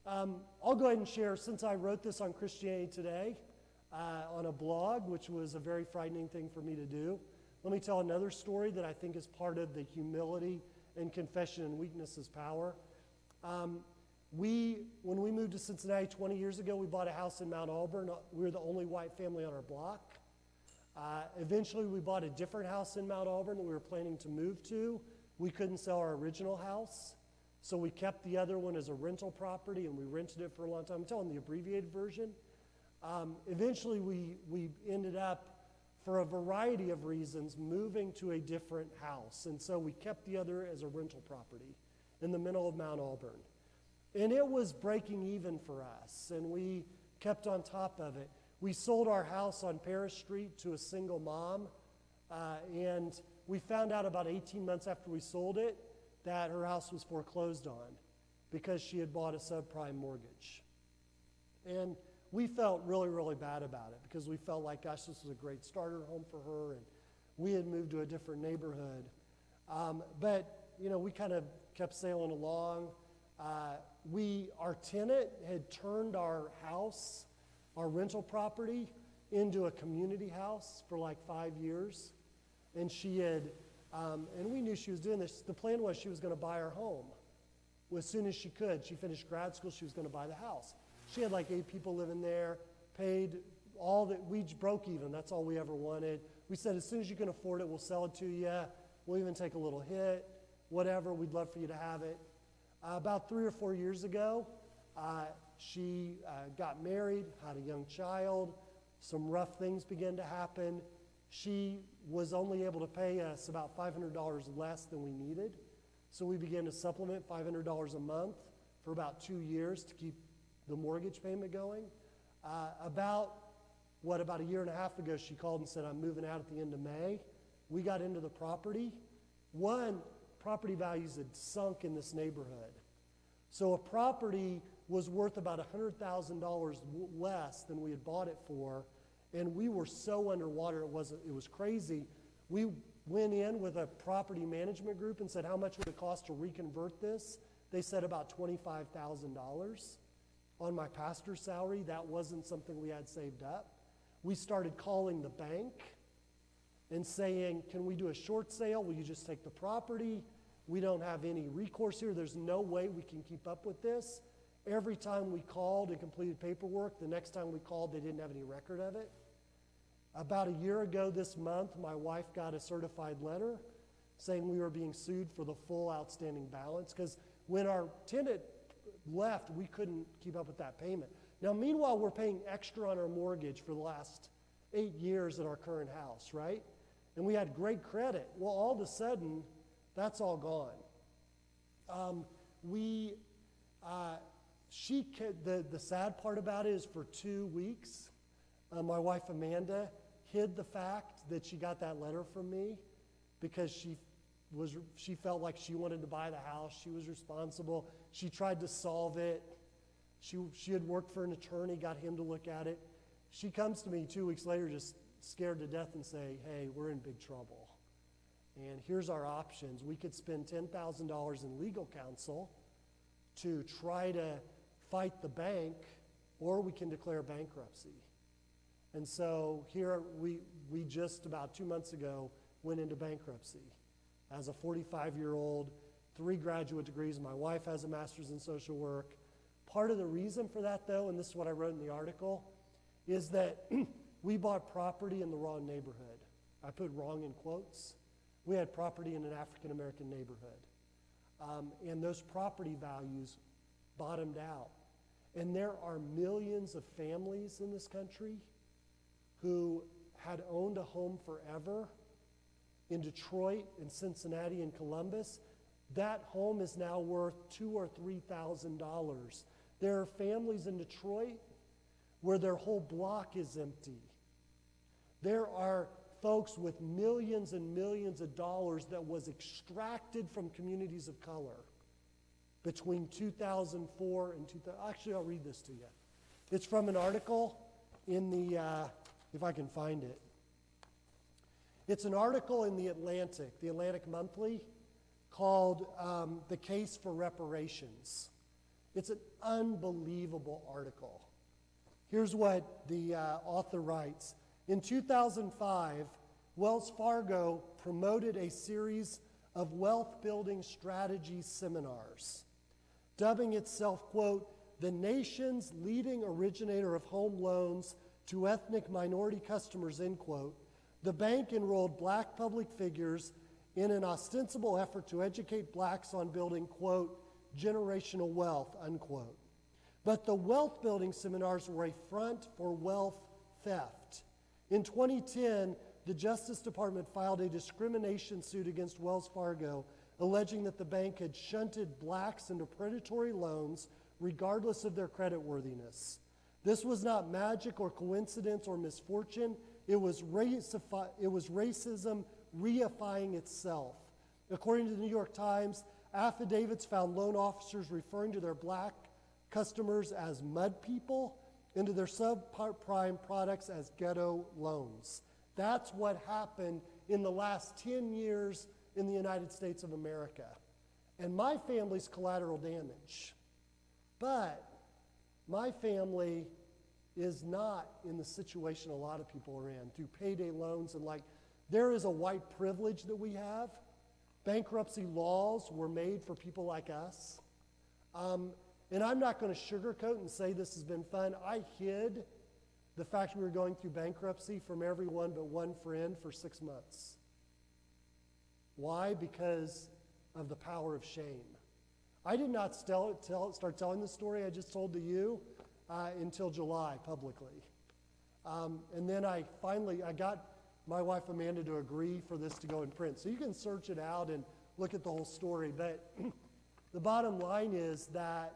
I'll go ahead and share, since I wrote this on Christianity Today on a blog, which was a very frightening thing for me to do. Let me tell another story that I think is part of the humility and confession and weakness is power. When we moved to Cincinnati 20 years ago, we bought a house in Mount Auburn. We were the only white family on our block. Eventually, we bought a different house in Mount Auburn that we were planning to move to. We couldn't sell our original house, so we kept the other one as a rental property, and we rented it for a long time. I'm telling the abbreviated version. Eventually, we ended up, for a variety of reasons, moving to a different house, and so we kept the other as a rental property in the middle of Mount Auburn. And it was breaking even for us, and we kept on top of it. We sold our house on Paris Street to a single mom, and we found out about 18 months after we sold it that her house was foreclosed on because she had bought a subprime mortgage. And we felt really, really bad about it because we felt like, gosh, this was a great starter home for her, and we had moved to a different neighborhood. But, you know, we kind of kept sailing along. Our tenant had turned our house, our rental property, into a community house for like 5 years. And she had, and we knew she was doing this. The plan was she was going to buy our home. As soon as she could, she finished grad school, she was going to buy the house. She had like 8 people living there, paid all that, we broke even, that's all we ever wanted. We said, as soon as you can afford it, we'll sell it to you. We'll even take a little hit, whatever, we'd love for you to have it. About 3 or 4 years ago, she got married, had a young child. Some rough things began to happen. She was only able to pay us about $500 less than we needed. So we began to supplement $500 a month for about 2 years to keep the mortgage payment going. About a year and a half ago, she called and said, I'm moving out at the end of May. We got into the property. Property values had sunk in this neighborhood. So a property was worth about $100,000 less than we had bought it for, and we were so underwater it was crazy. We went in with a property management group and said, how much would it cost to reconvert this? They said about $25,000. On my pastor's salary, that wasn't something we had saved up. We started calling the bank and saying, can we do a short sale? Will you just take the property? We don't have any recourse here. There's no way we can keep up with this. Every time we called and completed paperwork, the next time we called, they didn't have any record of it. About a year ago this month, my wife got a certified letter saying we were being sued for the full outstanding balance because when our tenant left, we couldn't keep up with that payment. Now, meanwhile, we're paying extra on our mortgage for the last 8 years in our current house, right? And we had great credit. Well, all of a sudden, that's all gone. The sad part about it is for 2 weeks, my wife Amanda hid the fact that she got that letter from me because she felt like she wanted to buy the house. She was responsible. She tried to solve it. She had worked for an attorney, got him to look at it. She comes to me 2 weeks later just scared to death and say, hey, we're in big trouble. And here's our options. We could spend $10,000 in legal counsel to try to fight the bank, or we can declare bankruptcy. And so here we just about 2 months ago went into bankruptcy. As a 45-year-old, 3 graduate degrees, my wife has a master's in social work. Part of the reason for that, though, and this is what I wrote in the article, is that we bought property in the wrong neighborhood. I put wrong in quotes. We had property in an African-American neighborhood. And those property values bottomed out. And there are millions of families in this country who had owned a home forever in Detroit, in Cincinnati, and Columbus. That home is now worth $2,000 or $3,000. There are families in Detroit where their whole block is empty. There are folks with millions and millions of dollars that was extracted from communities of color between 2004 and 2000. Actually, I'll read this to you. It's from an article in the, if I can find it. It's an article in the Atlantic Monthly, called The Case for Reparations. It's an unbelievable article. Here's what the author writes. In 2005, Wells Fargo promoted a series of wealth-building strategy seminars, dubbing itself, quote, the nation's leading originator of home loans to ethnic minority customers, end quote. The bank enrolled black public figures in an ostensible effort to educate blacks on building, quote, generational wealth, unquote. But the wealth-building seminars were a front for wealth theft. In 2010, the Justice Department filed a discrimination suit against Wells Fargo, alleging that the bank had shunted blacks into predatory loans regardless of their creditworthiness. This was not magic or coincidence or misfortune. It was racism reifying itself. According to the New York Times, affidavits found loan officers referring to their black customers as mud people and to their subprime products as ghetto loans. That's what happened in the last 10 years in the United States of America. And my family's collateral damage. But my family is not in the situation a lot of people are in through payday loans and there is a white privilege that we have. Bankruptcy laws were made for people like us. And I'm not going to sugarcoat and say this has been fun. I hid the fact we were going through bankruptcy from everyone but one friend for 6 months. Why? Because of the power of shame. I did not start telling the story I just told to you until July publicly. And then I got my wife Amanda to agree for this to go in print. So you can search it out and look at the whole story. But the bottom line is that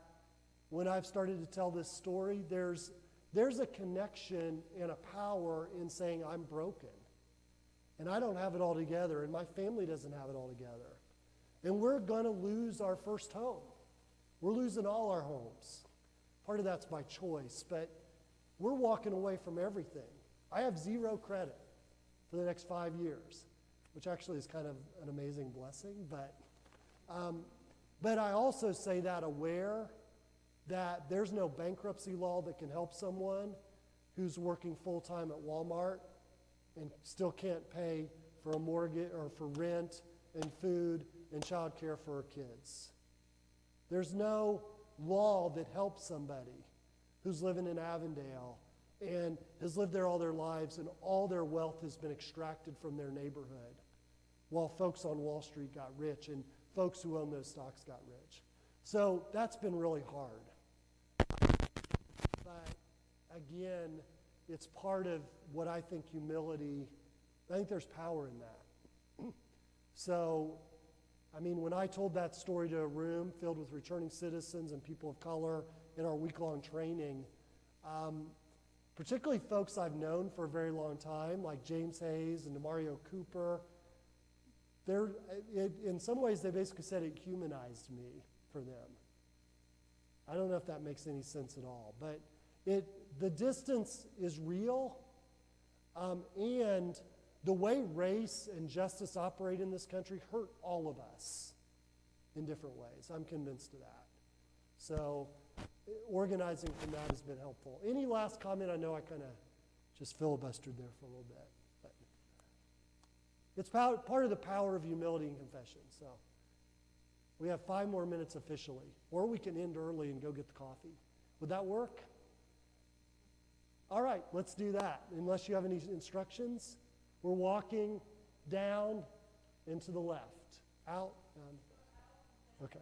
when I've started to tell this story, there's a connection and a power in saying I'm broken. And I don't have it all together, and my family doesn't have it all together. And we're going to lose our first home. We're losing all our homes. Part of that's by choice, but we're walking away from everything. I have 0 credit for the next 5 years, which actually is kind of an amazing blessing. But I also say that aware that there's no bankruptcy law that can help someone who's working full-time at Walmart and still can't pay for a mortgage or for rent and food and child care for her kids. There's no law that helps somebody who's living in Avondale and has lived there all their lives and all their wealth has been extracted from their neighborhood while folks on Wall Street got rich and folks who own those stocks got rich. So that's been really hard. But again, it's part of what I think humility, I think there's power in that. So, I mean, when I told that story to a room filled with returning citizens and people of color in our week-long training, particularly folks I've known for a very long time, like James Hayes and Demario Cooper, in some ways they basically said it humanized me for them. I don't know if that makes any sense at all, but the distance is real, and the way race and justice operate in this country hurt all of us in different ways. I'm convinced of that. So organizing from that has been helpful. Any last comment? I know I kind of just filibustered there for a little bit. But it's part of the power of humility and confession. So we have 5 more minutes officially, or we can end early and go get the coffee. Would that work? All right, let's do that. Unless you have any instructions, we're walking down and to the left. Out. Okay.